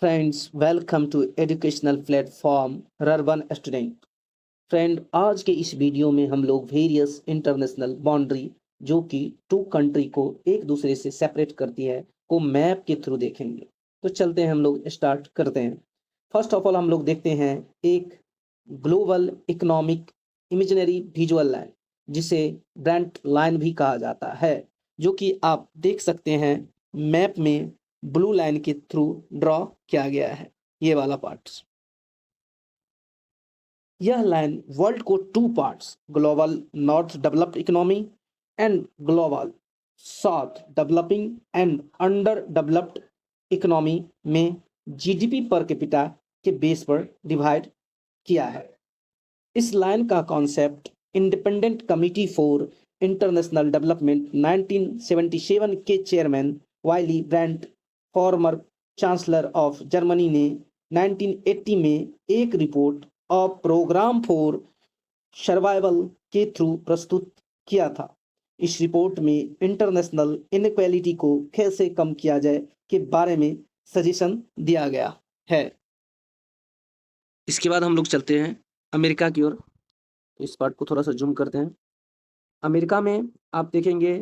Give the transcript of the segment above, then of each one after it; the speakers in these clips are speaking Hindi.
Friends, welcome to educational platform rurban student. Friend, आज के इस वीडियो में हम लोग वेरियस इंटरनेशनल बाउंड्री जो कि टू कंट्री को एक दूसरे से सेपरेट करती है को मैप के थ्रू देखेंगे। तो चलते हैं, हम लोग स्टार्ट करते हैं। फर्स्ट ऑफ ऑल हम लोग देखते हैं एक global economic imaginary visual line, जिसे ब्रेंट लाइन भी कहा जाता है, जो कि आप देख सकते हैं मैप में ब्लू लाइन के थ्रू ड्रॉ किया गया है। ये वाला पार्ट, यह लाइन वर्ल्ड को two parts, global north developed economy and global south developing and under developed economy में जीडीपी पर कैपिटा के बेस पर डिवाइड किया है। इस लाइन का concept independent committee for international development 1977 के chairman Willy Brandt, former chancellor of Germany, ने 1980 में एक report of programme for survival के थ्रू प्रस्तुत किया था। इस रिपोर्ट में इंटरनेशनल इनइक्वालिटी को कैसे कम किया जाए के बारे में सजेशन दिया गया है। इसके बाद हम लोग चलते हैं अमेरिका की ओर। तो इस पार्ट को थोड़ा सा जूम करते हैं। अमेरिका में आप देखेंगे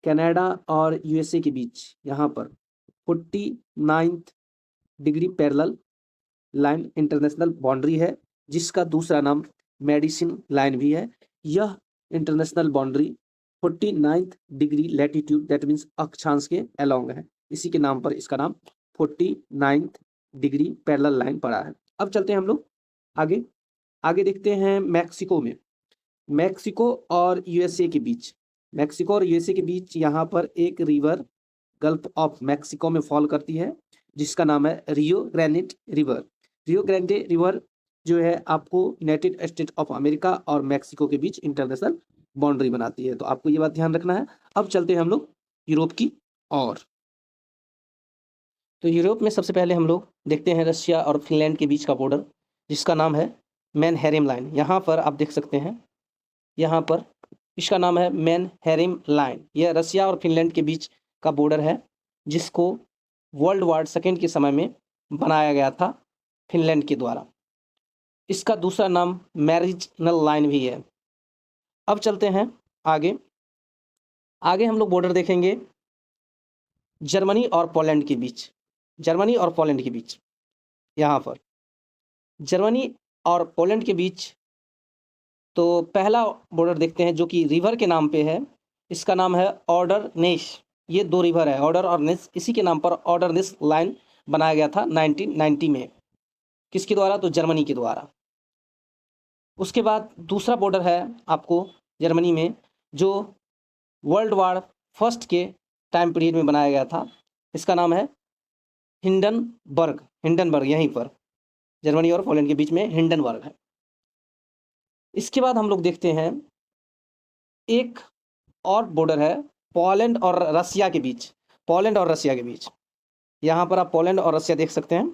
कनाडा और यूएसए के बीच यहाँ पर 49th degree parallel line international boundary है, जिसका दूसरा नाम मेडिसिन लाइन भी है। यह international boundary 49th degree latitude, that means अक्षांश के अलोंग है। इसी के नाम पर इसका नाम 49th डिग्री पैरेलल लाइन पड़ा है। अब चलते हैं हम लोग आगे। आगे देखते हैं मैक्सिको में, मैक्सिको और यूएसए के बीच, मैक्सिको और यूएसए के बीच यहाँ पर एक रिवर गल्फ ऑफ मैक्सिको में फॉल करती है, जिसका नाम है रियो ग्रैंडे रिवर। रियो ग्रैंडे रिवर जो है आपको यूनाइटेड स्टेट ऑफ अमेरिका और मैक्सिको के बीच इंटरनेशनल बाउंड्री बनाती है। तो आपको ये बात ध्यान रखना है। अब चलते हैं हम लोग यूरोप की ओर। तो यूरोप में सबसे पहले हम लोग देखते हैं रशिया और फिनलैंड के बीच का बॉर्डर, जिसका नाम है मैनहेरिम लाइन। यहाँ पर आप देख सकते हैं, यहाँ पर इसका नाम है मैनहेरिम लाइन। यह रशिया और फिनलैंड के बीच का बॉर्डर है, जिसको वर्ल्ड वार सेकेंड के समय में बनाया गया था फिनलैंड के द्वारा। इसका दूसरा नाम मैरिजनल लाइन भी है। अब चलते हैं आगे। आगे हम लोग बॉर्डर देखेंगे जर्मनी और पोलैंड के बीच, जर्मनी और पोलैंड के बीच। यहाँ पर जर्मनी और पोलैंड के बीच तो पहला बॉर्डर देखते हैं, जो कि रिवर के नाम पे है। इसका नाम है ऑर्डरनेस। ये दो रिवर है, ऑर्डर और नेस। इसी के नाम पर ऑर्डरनेस लाइन बनाया गया था 1990 में। किसके द्वारा? तो जर्मनी के द्वारा। उसके बाद दूसरा बॉर्डर है आपको जर्मनी में, जो वर्ल्ड वार फर्स्ट के टाइम पीरियड में बनाया गया था। इसका नाम है हिंडनबर्ग। हिंडनबर्ग यहीं पर जर्मनी और पोलैंड के बीच में हिंडनबर्ग है। इसके बाद हम लोग देखते हैं एक और बॉर्डर है पोलैंड और रसिया के बीच। पोलैंड और रसिया के बीच यहाँ पर आप पोलैंड और रसिया देख सकते हैं।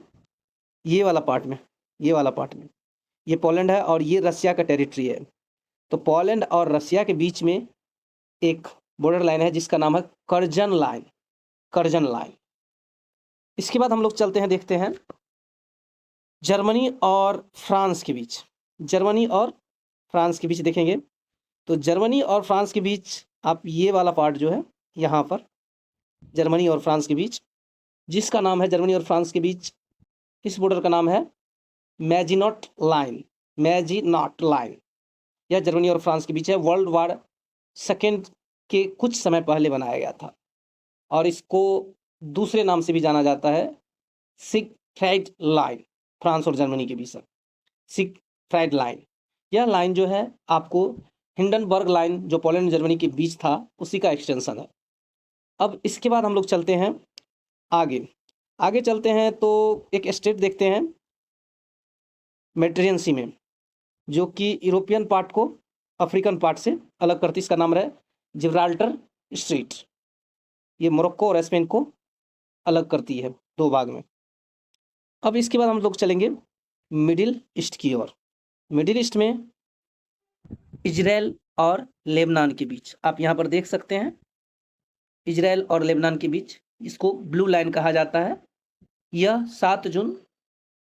ये वाला पार्ट में, ये वाला पार्ट में ये पोलैंड है और ये रसिया का टेरिटरी है। तो पोलैंड और रसिया के बीच में एक बॉर्डर लाइन है, जिसका नाम है कर्जन लाइन। Curzon line. इसके बाद हम लोग चलते हैं, देखते हैं जर्मनी और फ्रांस के बीच। जर्मनी और फ्रांस के बीच देखेंगे तो जर्मनी और फ्रांस के बीच आप ये वाला पार्ट जो है यहाँ पर जर्मनी और फ्रांस के बीच, जिसका नाम है जर्मनी और फ्रांस के बीच, इस बॉर्डर का नाम है मैजिनॉट लाइन। Maginot line. यह जर्मनी और फ्रांस के बीच है। वर्ल्ड वार सेकेंड के कुछ समय पहले बनाया गया था और इसको दूसरे नाम से भी जाना जाता है सिगफ्राइड लाइन। फ्रांस और जर्मनी के बीच सिगफ्राइड लाइन। यह लाइन जो है आपको हिंडनबर्ग लाइन, जो पोलैंड और जर्मनी के बीच था, उसी का एक्सटेंशन है। अब इसके बाद हम लोग चलते हैं आगे। आगे चलते हैं तो एक स्टेट देखते हैं मेडिटेरेनियन सी में, जो कि यूरोपियन पार्ट को अफ्रीकन पार्ट से अलग करती है। इसका नाम है जिब्राल्टर स्ट्रेट। ये मोरक्को और स्पेन को अलग करती है दो भाग में। अब इसके बाद हम लोग चलेंगे मिडिल ईस्ट की ओर। मिडिल ईस्ट में इजराइल और लेबनान के बीच आप यहाँ पर देख सकते हैं, इजराइल और लेबनान के बीच, इसको ब्लू लाइन कहा जाता है। यह 7 जून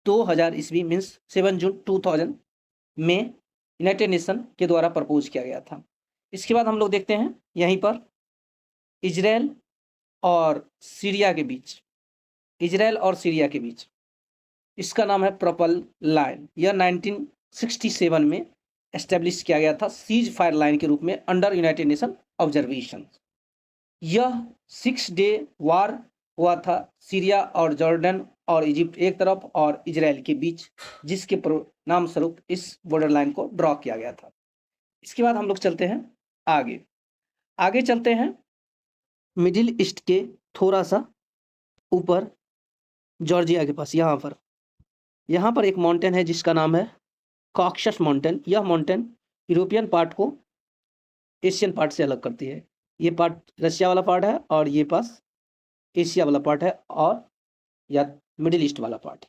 2000 ईस्वी मीन्स 7 जून 2000 में यूनाइटेड नेशन के द्वारा प्रपोज किया गया था। इसके बाद हम लोग देखते हैं यहीं पर इजराइल और सीरिया के बीच, इजराइल और सीरिया के बीच, इसका नाम है पर्पल लाइन। यह 1967 में एस्टेब्लिश किया गया था सीज फायर लाइन के रूप में अंडर यूनाइटेड नेशन ऑब्जर्वेशन। यह 6 डे वार हुआ था सीरिया और जॉर्डन और इजिप्ट एक तरफ और इजराइल के बीच, जिसके परिणाम स्वरूप इस बॉर्डर लाइन को ड्रॉ किया गया था। इसके बाद हम लोग चलते हैं आगे, आगे चलते हैं मिडिल ईस्ट के थोड़ा सा ऊपर जॉर्जिया के पास। यहाँ पर एक माउंटेन है जिसका नाम है कॉकशस माउंटेन। यह माउंटेन यूरोपियन पार्ट को एशियन पार्ट से अलग करती है। ये पार्ट रशिया वाला पार्ट है और ये पास एशिया वाला पार्ट है और या मिडिल ईस्ट वाला पार्ट,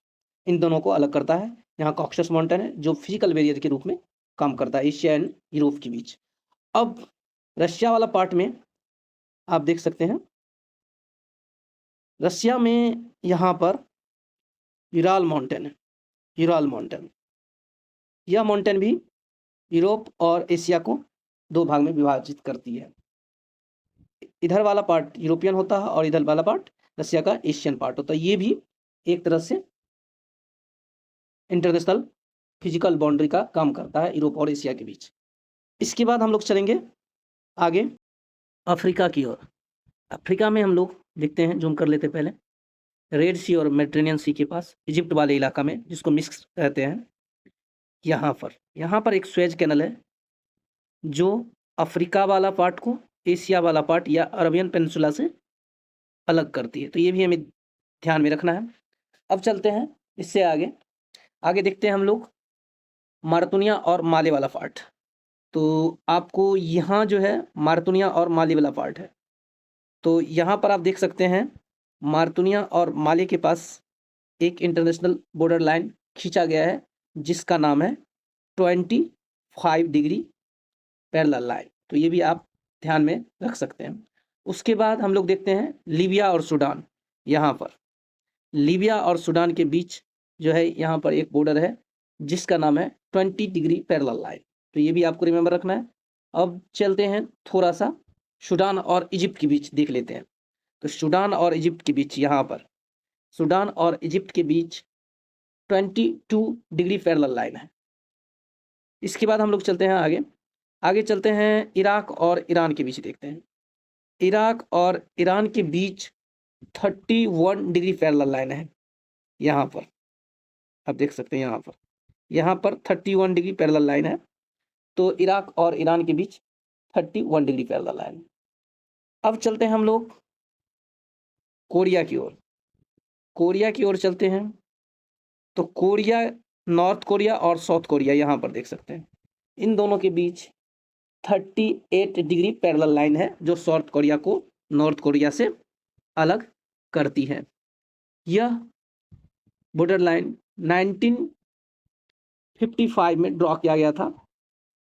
इन दोनों को अलग करता है। यहाँ कॉकशस माउंटेन है जो फिजिकल बैरियर के रूप में काम करता है एशिया एंड यूरोप के बीच। अब रशिया वाला पार्ट में आप देख सकते हैं, रशिया में यहाँ पर यूराल माउंटेन है, यूराल माउंटेन। यह माउंटेन भी यूरोप और एशिया को दो भाग में विभाजित करती है। इधर वाला पार्ट यूरोपियन होता है और इधर वाला पार्ट रशिया का एशियन पार्ट होता है। ये भी एक तरह से इंटरनेशनल फिजिकल बाउंड्री का काम करता है यूरोप और एशिया के बीच। इसके बाद हम लोग चलेंगे आगे अफ्रीका की ओर। अफ्रीका में हम लोग देखते हैं, जूम कर लेते पहले, रेड सी और मेडिटेरेनियन सी के पास इजिप्ट वाले इलाका में, जिसको मिक्स कहते हैं, यहाँ पर एक स्वेज कैनल है जो अफ्रीका वाला पार्ट को एशिया वाला पार्ट या अरबियन पेनिनसुला से अलग करती है। तो ये भी हमें ध्यान में रखना है। अब चलते हैं इससे आगे, आगे देखते हैं हम लोग मारतूनिया और माले वाला पार्ट। तो आपको यहाँ जो है मारतूनिया और माले वाला पार्ट है, तो यहाँ पर आप देख सकते हैं मारतूनिया और माले के पास एक इंटरनेशनल बॉर्डर लाइन खींचा गया है जिसका नाम है 25 डिग्री पैरेलल लाइन। तो ये भी आप ध्यान में रख सकते हैं। उसके बाद हम लोग देखते हैं लीबिया और सूडान। यहाँ पर लीबिया और सूडान के बीच जो है यहाँ पर एक बॉर्डर है जिसका नाम है 20 डिग्री पैरेलल लाइन। तो ये भी आपको रिमेंबर रखना है। अब चलते हैं थोड़ा सा सूडान और इजिप्ट के बीच देख लेते हैं। तो सूडान और इजिप्ट के बीच, यहाँ पर सूडान और इजिप्ट के बीच 22 डिग्री पैरेलल लाइन है। इसके बाद हम लोग चलते हैं आगे, आगे चलते हैं इराक और ईरान के बीच देखते हैं। इराक और ईरान के बीच 31 डिग्री पैरेलल लाइन है। यहाँ पर आप देख सकते हैं, यहाँ पर 31 डिग्री पैरेलल लाइन है। तो इराक और ईरान के बीच 31 डिग्री पैरेलल लाइन। अब चलते हैं हम लोग कोरिया की ओर, कोरिया की ओर चलते हैं। तो कोरिया, नॉर्थ कोरिया और साउथ कोरिया यहाँ पर देख सकते हैं, इन दोनों के बीच 38 डिग्री पैरेलल लाइन है जो साउथ कोरिया को नॉर्थ कोरिया से अलग करती है। यह बॉर्डर लाइन 1955 में ड्रॉ किया गया था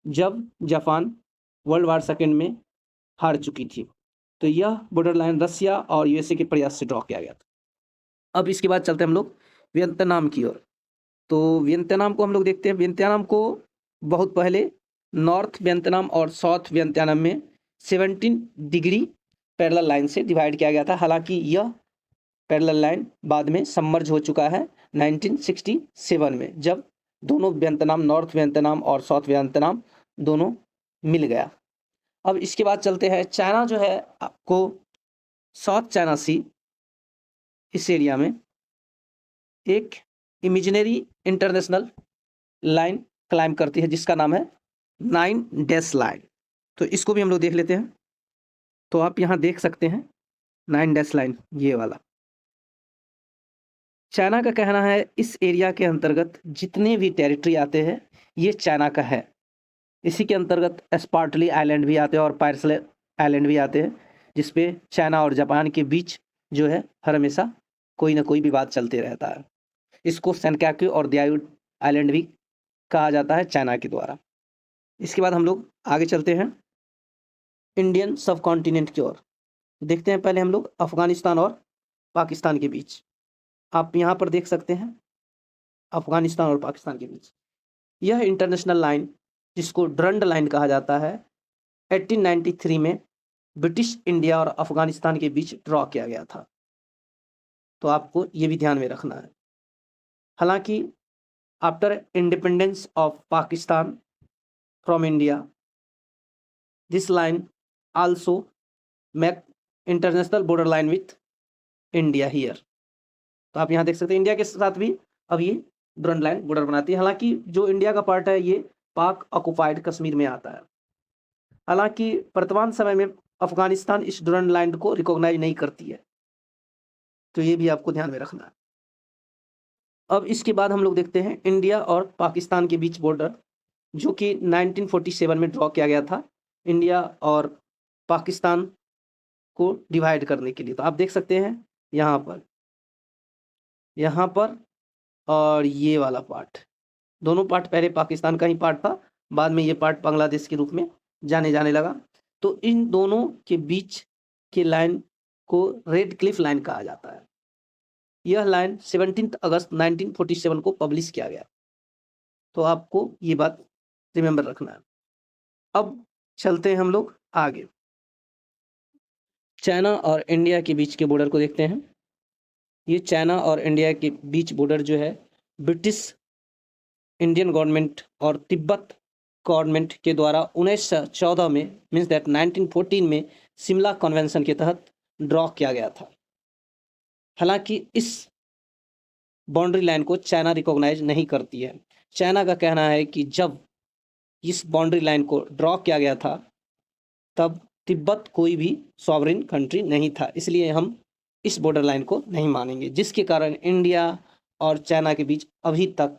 जब जापान वर्ल्ड वार सेकेंड में हार चुकी थी। तो यह बॉर्डर लाइन रसिया और यूएसए के प्रयास से ड्रॉ किया गया था। अब इसके बाद चलते हैं हम लोग वियतनाम की ओर। तो वियतनाम को हम लोग देखते हैं। वियतनाम को बहुत पहले नॉर्थ वियतनाम और साउथ वियतनाम में 17 डिग्री पैरेलल लाइन से डिवाइड किया गया था। हालांकि यह पैरेलल लाइन बाद में सबमर्ज हो चुका है 1967 में, जब दोनों वियतनाम, नॉर्थ वियतनाम और साउथ वियतनाम दोनों मिल गया। अब इसके बाद चलते हैं चाइना जो है आपको साउथ चाइना सी, इस एरिया में एक इमेजिनरी इंटरनेशनल लाइन क्लाइम करती है जिसका नाम है 9 डैश लाइन। तो इसको भी हम लोग देख लेते हैं। तो आप यहाँ देख सकते हैं 9 डैश लाइन, ये वाला। चाइना का कहना है इस एरिया के अंतर्गत जितने भी टेरिटरी आते हैं ये चाइना का है। इसी के अंतर्गत स्पार्टली आइलैंड भी आते हैं और पायर्सल आइलैंड भी आते हैं, जिसपे चाइना और जापान के बीच जो है हर हमेशा कोई ना कोई विवाद चलते रहता है। इसको सेनकाकू और दियाओ आइलैंड भी कहा जाता है चाइना के द्वारा। इसके बाद हम लोग आगे चलते हैं इंडियन सब कॉन्टिनेंट की ओर। देखते हैं पहले हम लोग अफगानिस्तान और पाकिस्तान के बीच। आप यहाँ पर देख सकते हैं अफगानिस्तान और पाकिस्तान के बीच। यह इंटरनेशनल लाइन, जिसको डरंड लाइन कहा जाता है, 1893 में ब्रिटिश इंडिया और अफगानिस्तान के बीच ड्रॉ किया गया था। तो आपको ये भी ध्यान में रखना है। हालांकि after independence of Pakistan from India, this line also make international border line with India here. तो आप यहाँ देख सकते हैं इंडिया के साथ भी अब ये डुरंड लाइन बॉर्डर बनाती है। हालांकि जो इंडिया का पार्ट है ये पाक ऑक्युपाइड कश्मीर में आता है। हालांकि वर्तमान समय में अफगानिस्तान इस डुरंड लाइन को रिकॉग्नाइज नहीं करती है, तो ये भी आपको ध्यान में रखना है। अब इसके बाद हम लोग देखते हैं इंडिया और पाकिस्तान के बीच बॉर्डर, जो कि 1947 में ड्रॉ किया गया था इंडिया और पाकिस्तान को डिवाइड करने के लिए। तो आप देख सकते हैं यहाँ पर और ये वाला पार्ट, दोनों पार्ट पहले पाकिस्तान का ही पार्ट था, बाद में ये पार्ट बांग्लादेश के रूप में जाने लगा। तो इन दोनों के बीच के लाइन को रेड क्लिफ लाइन कहा जाता है। यह लाइन 17 अगस्त 1947 को पब्लिश किया गया। तो आपको ये बात रिमेंबर रखना है। अब चलते हैं हम लोग आगे, चाइना और इंडिया के बीच के बॉर्डर को देखते हैं। ये चाइना और इंडिया के बीच बॉर्डर जो है ब्रिटिश इंडियन गवर्नमेंट और तिब्बत गवर्नमेंट के द्वारा 1914 में मीन्स दैट 1914 में शिमला कन्वेंशन के तहत ड्रॉ किया गया था। हालांकि इस बाउंड्री लाइन को चाइना रिकॉग्नाइज नहीं करती है। चाइना का कहना है कि जब इस बाउंड्री लाइन को ड्रॉ किया गया था तब तिब्बत कोई भी सॉवरेन कंट्री नहीं था, इसलिए हम इस बॉर्डर लाइन को नहीं मानेंगे, जिसके कारण इंडिया और चाइना के बीच अभी तक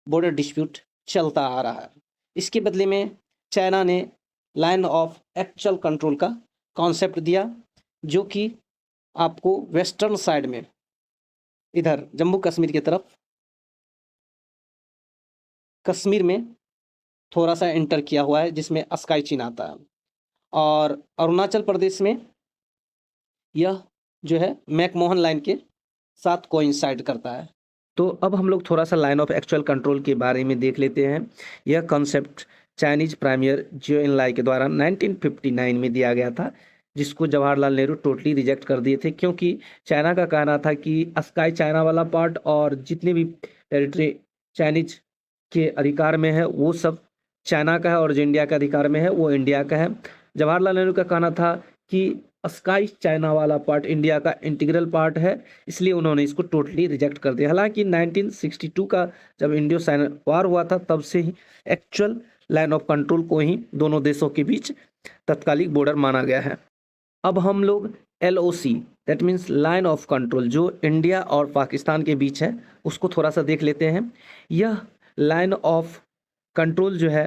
बॉर्डर डिस्प्यूट चलता आ रहा है। इसके बदले में चाइना ने लाइन ऑफ एक्चुअल कंट्रोल का कॉन्सेप्ट दिया, जो कि आपको वेस्टर्न साइड में इधर जम्मू कश्मीर की तरफ कश्मीर में थोड़ा सा एंटर किया हुआ है, जिसमें अस्काई चीन आता है, और अरुणाचल प्रदेश में यह जो है मैकमोहन लाइन के साथ कोइंसाइड करता है। तो अब हम लोग थोड़ा सा लाइन ऑफ एक्चुअल कंट्रोल के बारे में देख लेते हैं। यह कॉन्सेप्ट चाइनीज प्राइमियर जियो एनलाई के द्वारा 1959 में दिया गया था, जिसको जवाहरलाल नेहरू टोटली रिजेक्ट कर दिए थे, क्योंकि चाइना का कहना था कि अस्काई चाइना वाला पार्ट और जितने भी टेरिटरी चाइनीज के अधिकार में है वो सब चाइना का है, और जो इंडिया के अधिकार में है वो इंडिया का है। जवाहरलाल नेहरू का कहना था कि अस्काई चाइना वाला पार्ट इंडिया का इंटीग्रल पार्ट है, इसलिए उन्होंने इसको टोटली रिजेक्ट कर दिया। हालांकि 1962 का जब इंडियो चाइना वार हुआ था तब से ही एक्चुअल लाइन ऑफ कंट्रोल को ही दोनों देशों के बीच तत्कालिक बॉर्डर माना गया है। अब हम लोग LOC that means line of control जो इंडिया और पाकिस्तान के बीच है उसको थोड़ा सा देख लेते हैं। यह लाइन ऑफ कंट्रोल जो है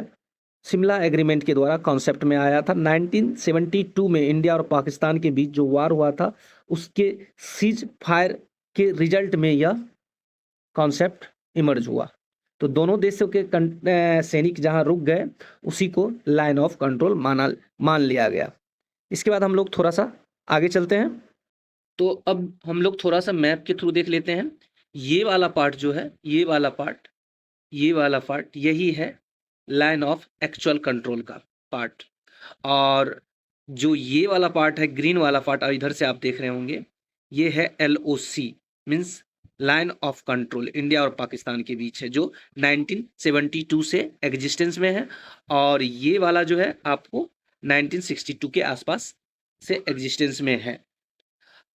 शिमला एग्रीमेंट के द्वारा कॉन्सेप्ट में आया था। 1972 में इंडिया और पाकिस्तान के बीच जो वार हुआ था उसके सीज फायर के रिजल्ट में यह कॉन्सेप्ट इमर्ज हुआ। तो दोनों देशों के सैनिक जहां रुक गए उसी को लाइन ऑफ कंट्रोल मान लिया गया। इसके बाद हम लोग थोड़ा सा आगे चलते हैं। तो अब हम लोग थोड़ा सा मैप के थ्रू देख लेते हैं। ये वाला पार्ट जो है ये वाला पार्ट यही है लाइन ऑफ एक्चुअल कंट्रोल का पार्ट, और जो ये वाला पार्ट है ग्रीन वाला पार्ट और इधर से आप देख रहे होंगे ये है LOC means line of control India और पाकिस्तान के बीच है, जो 1972 से एग्जिस्टेंस में है, और ये वाला जो है आपको 1962 के आसपास से एग्जिस्टेंस में है।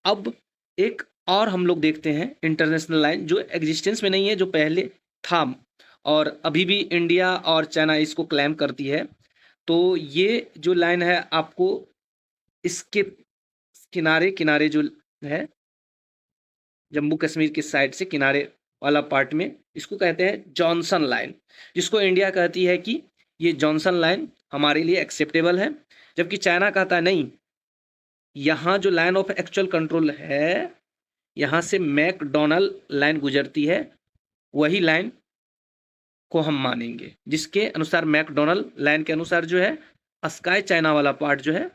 अब एक और हम लोग देखते हैं इंटरनेशनल लाइन जो एग्जिस्टेंस में नहीं है, जो पहले था और अभी भी इंडिया और चाइना इसको क्लेम करती है। तो ये जो लाइन है आपको इसके किनारे किनारे जो है जम्मू कश्मीर के साइड से किनारे वाला पार्ट में इसको कहते हैं जॉनसन लाइन, जिसको इंडिया कहती है कि ये जॉनसन लाइन हमारे लिए एक्सेप्टेबल है, जबकि चाइना कहता है नहीं, यहाँ जो लाइन ऑफ एक्चुअल कंट्रोल है यहाँ से मैकडोनल्ड लाइन गुजरती है, वही लाइन को हम मानेंगे, जिसके अनुसार मैकडोनल्ड लाइन के अनुसार जो है अस्काई चाइना वाला पार्ट जो है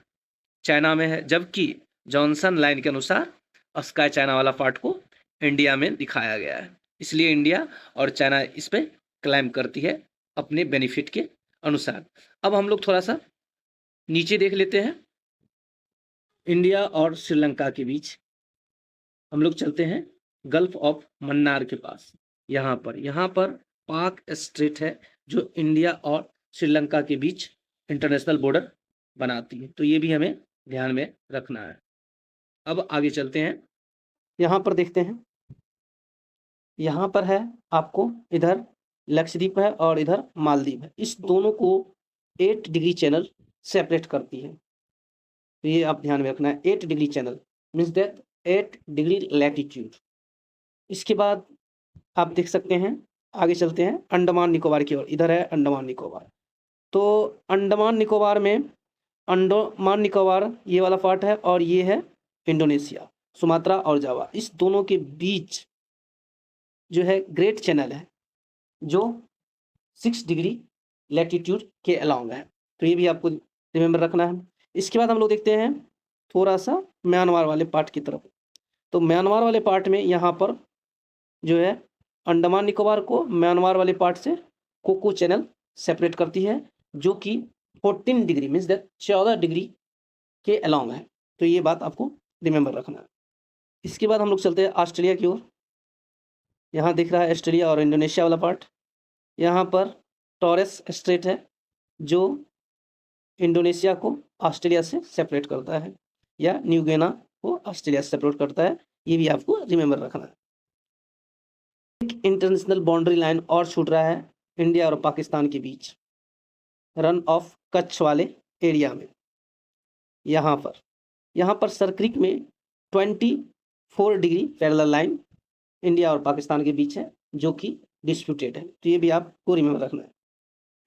चाइना में है, जबकि जॉनसन लाइन के अनुसार अस्काई चाइना वाला पार्ट को इंडिया में दिखाया गया है, इसलिए इंडिया और चाइना इस पे क्लेम करती है अपने बेनिफिट के अनुसार। अब हम लोग थोड़ा सा नीचे देख लेते हैं, इंडिया और श्रीलंका के बीच हम लोग चलते हैं गल्फ ऑफ मन्नार के पास। यहाँ पर पाक स्ट्रेट है जो इंडिया और श्रीलंका के बीच इंटरनेशनल बॉर्डर बनाती है, तो ये भी हमें ध्यान में रखना है। अब आगे चलते हैं, यहाँ पर देखते हैं, यहाँ पर है आपको, इधर लक्षद्वीप है और इधर मालदीव है, इस दोनों को 8 डिग्री चैनल सेपरेट करती है, तो ये आप ध्यान में रखना है। 8 degree channel means that 8 degree latitude. इसके बाद आप देख सकते हैं, आगे चलते हैं अंडमान निकोबार की ओर, इधर है अंडमान निकोबार। तो अंडमान निकोबार में, अंडमान निकोबार ये वाला पार्ट है और ये है इंडोनेशिया, सुमात्रा और जावा, इस दोनों के बीच जो है ग्रेट चैनल है जो 6 डिग्री लैटिट्यूड के अलाउंग है, तो ये भी आपको रिमेंबर रखना है। इसके बाद हम लोग देखते हैं थोड़ा सा म्यांमार वाले पार्ट की तरफ। तो म्यांमार वाले पार्ट में यहाँ पर जो है अंडमान निकोबार को म्यांमार वाले पार्ट से कोको चैनल सेपरेट करती है, जो कि 14 डिग्री मीन्स दैट 14 डिग्री के अलाउंग है, तो ये बात आपको रिमेंबर रखना है। इसके बाद हम लोग चलते हैं ऑस्ट्रेलिया की ओर। यहाँ दिख रहा है ऑस्ट्रेलिया और इंडोनेशिया वाला पार्ट। यहाँ पर टॉरेस स्ट्रेट है जो इंडोनेशिया को ऑस्ट्रेलिया से सेपरेट करता है, या न्यू गिनी को ऑस्ट्रेलिया से सेपरेट करता है, ये भी आपको रिमेंबर रखना है। एक इंटरनेशनल बाउंड्री लाइन और छूट रहा है इंडिया और पाकिस्तान के बीच, रन ऑफ कच्छ वाले एरिया में। यहाँ पर सरक्रिक में 24 डिग्री पैरेलल लाइन इंडिया और पाकिस्तान के बीच है, जो कि डिस्प्यूटेड है, तो ये भी आपको रिमेंबर रखना है।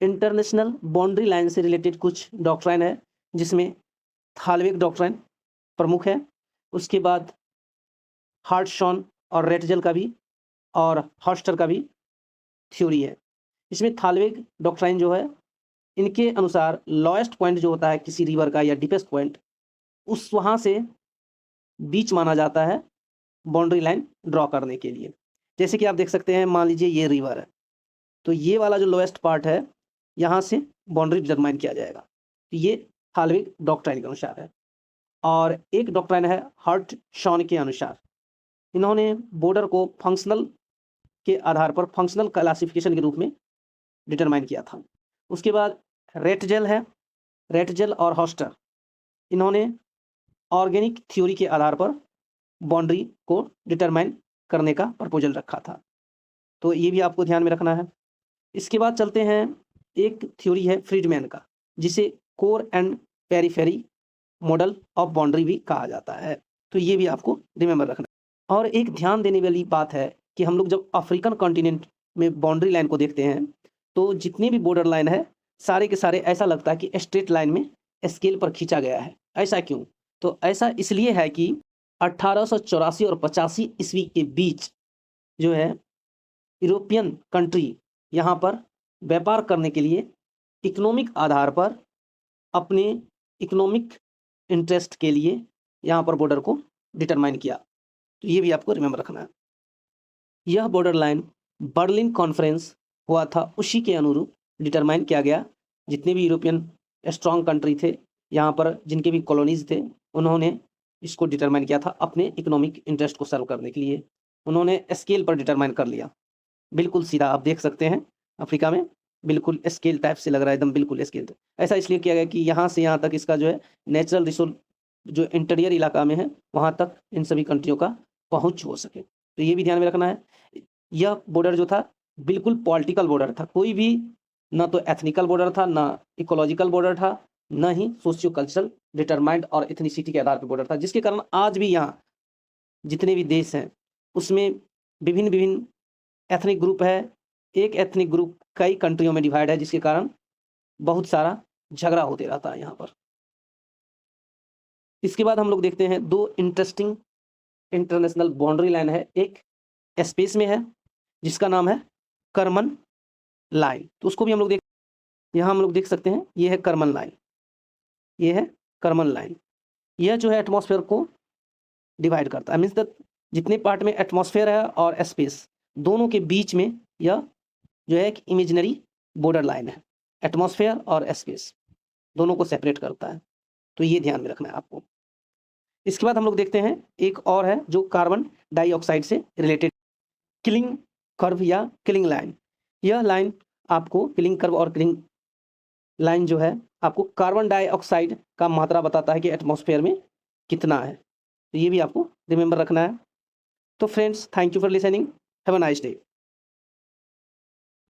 इंटरनेशनल बाउंड्री लाइन से रिलेटेड कुछ डॉक्ट्राइन है, जिसमें थालवेग डॉक्ट्राइन प्रमुख है, उसके बाद हार्टशॉन और रेटजल का भी और हॉस्टर का भी थ्योरी है। इसमें थालवेग डॉक्ट्राइन जो है, इनके अनुसार लॉएस्ट पॉइंट जो होता है किसी रिवर का या डीपेस्ट पॉइंट, उस वहाँ से बीच माना जाता है बाउंड्री लाइन ड्रॉ करने के लिए। जैसे कि आप देख सकते हैं, मान लीजिए ये रिवर है, तो ये वाला जो लोएस्ट पार्ट है, यहाँ से बाउंड्री डिटरमाइन किया जाएगा, तो ये थालवेग डॉक्ट्राइन के अनुसार है। और एक डॉक्ट्राइन है हार्टशॉन के अनुसार, इन्होंने बॉर्डर को फंक्शनल के आधार पर फंक्शनल क्लासिफिकेशन के रूप में डिटरमाइन किया था। उसके बाद रेटजेल है, रेटजेल और हॉस्टर, इन्होंने ऑर्गेनिक थ्योरी के आधार पर बाउंड्री को डिटरमाइन करने का प्रपोजल रखा था, तो ये भी आपको ध्यान में रखना है। इसके बाद चलते हैं, एक थ्योरी है फ्रीडमैन का, जिसे core and periphery model of boundary भी कहा जाता है, तो ये भी आपको रिमेंबर रखना है। और एक ध्यान देने वाली बात है कि हम लोग जब अफ्रीकन कॉन्टिनेंट में बाउंड्री लाइन को देखते हैं, तो जितनी भी बॉर्डर लाइन है, सारे के सारे ऐसा लगता है कि स्ट्रेट लाइन में स्केल पर खींचा गया है। ऐसा क्यों? तो ऐसा इसलिए है कि 1884 और 85 ईस्वी के बीच जो है यूरोपियन कंट्री यहाँ पर व्यापार करने के लिए इकोनॉमिक आधार पर अपने इकोनॉमिक इंटरेस्ट के लिए यहाँ पर बॉर्डर को डिटरमाइन किया, तो ये भी आपको रिमेंबर रखना है। यह बॉर्डर लाइन बर्लिन कॉन्फ्रेंस हुआ था, उसी के अनुरूप डिटरमाइन किया गया। जितने भी यूरोपियन स्ट्रॉन्ग कंट्री थे यहाँ पर, जिनके भी कॉलोनीज थे, उन्होंने इसको डिटरमाइन किया था अपने इकोनॉमिक इंटरेस्ट को सर्व करने के लिए। उन्होंने स्केल पर डिटरमाइन कर लिया, बिल्कुल सीधा आप देख सकते हैं अफ्रीका में बिल्कुल स्केल टाइप से लग रहा है, एकदम बिल्कुल स्केल। ऐसा इसलिए किया गया कि यहाँ से यहाँ तक इसका जो है नेचुरल रिसोर्स जो इंटीरियर इलाका में है, वहाँ तक इन सभी कंट्रियों का पहुँच हो सके, तो ये भी ध्यान में रखना है। यह बॉर्डर जो था बिल्कुल पॉलिटिकल बॉर्डर था, कोई भी ना तो एथनिकल बॉर्डर था, ना इकोलॉजिकल बॉर्डर था, न ही सोशियो कल्चरल डिटरमाइंड और इथनिसिटी के आधार पर बॉर्डर था, जिसके कारण आज भी यहाँ जितने भी देश हैं उसमें विभिन्न विभिन्न एथनिक ग्रुप है। एक एथनिक ग्रुप कई कंट्रियों में डिवाइड है, जिसके कारण बहुत सारा झगड़ा होते रहता है यहाँ पर। इसके बाद हम लोग देखते हैं दो इंटरेस्टिंग इंटरनेशनल बाउंड्री लाइन है, एक स्पेस में है जिसका नाम है करमन लाइन, तो उसको भी हम लोग यहाँ हम लोग देख सकते हैं, ये है करमन लाइन, ये है करमन लाइन। यह जो है एटमॉस्फेयर को डिवाइड करता है, मीन्स द जितने पार्ट में एटमॉस्फेयर है और स्पेस, दोनों के बीच में यह जो है एक इमेजिनरी बॉर्डर लाइन है। एटमॉस्फेयर और स्पेस दोनों को सेपरेट करता है, तो ये ध्यान में रखना है आपको। इसके बाद हम लोग देखते हैं एक और है जो कार्बन डाइऑक्साइड से रिलेटेड, किलिंग कर्व या किलिंग लाइन। यह लाइन आपको किलिंग कर्व और किलिंग लाइन जो है आपको कार्बन डाइऑक्साइड का मात्रा बताता है कि एटमॉस्फेयर में कितना है, तो ये भी आपको रिमेंबर रखना है। तो friends, thank you for listening, have a nice day.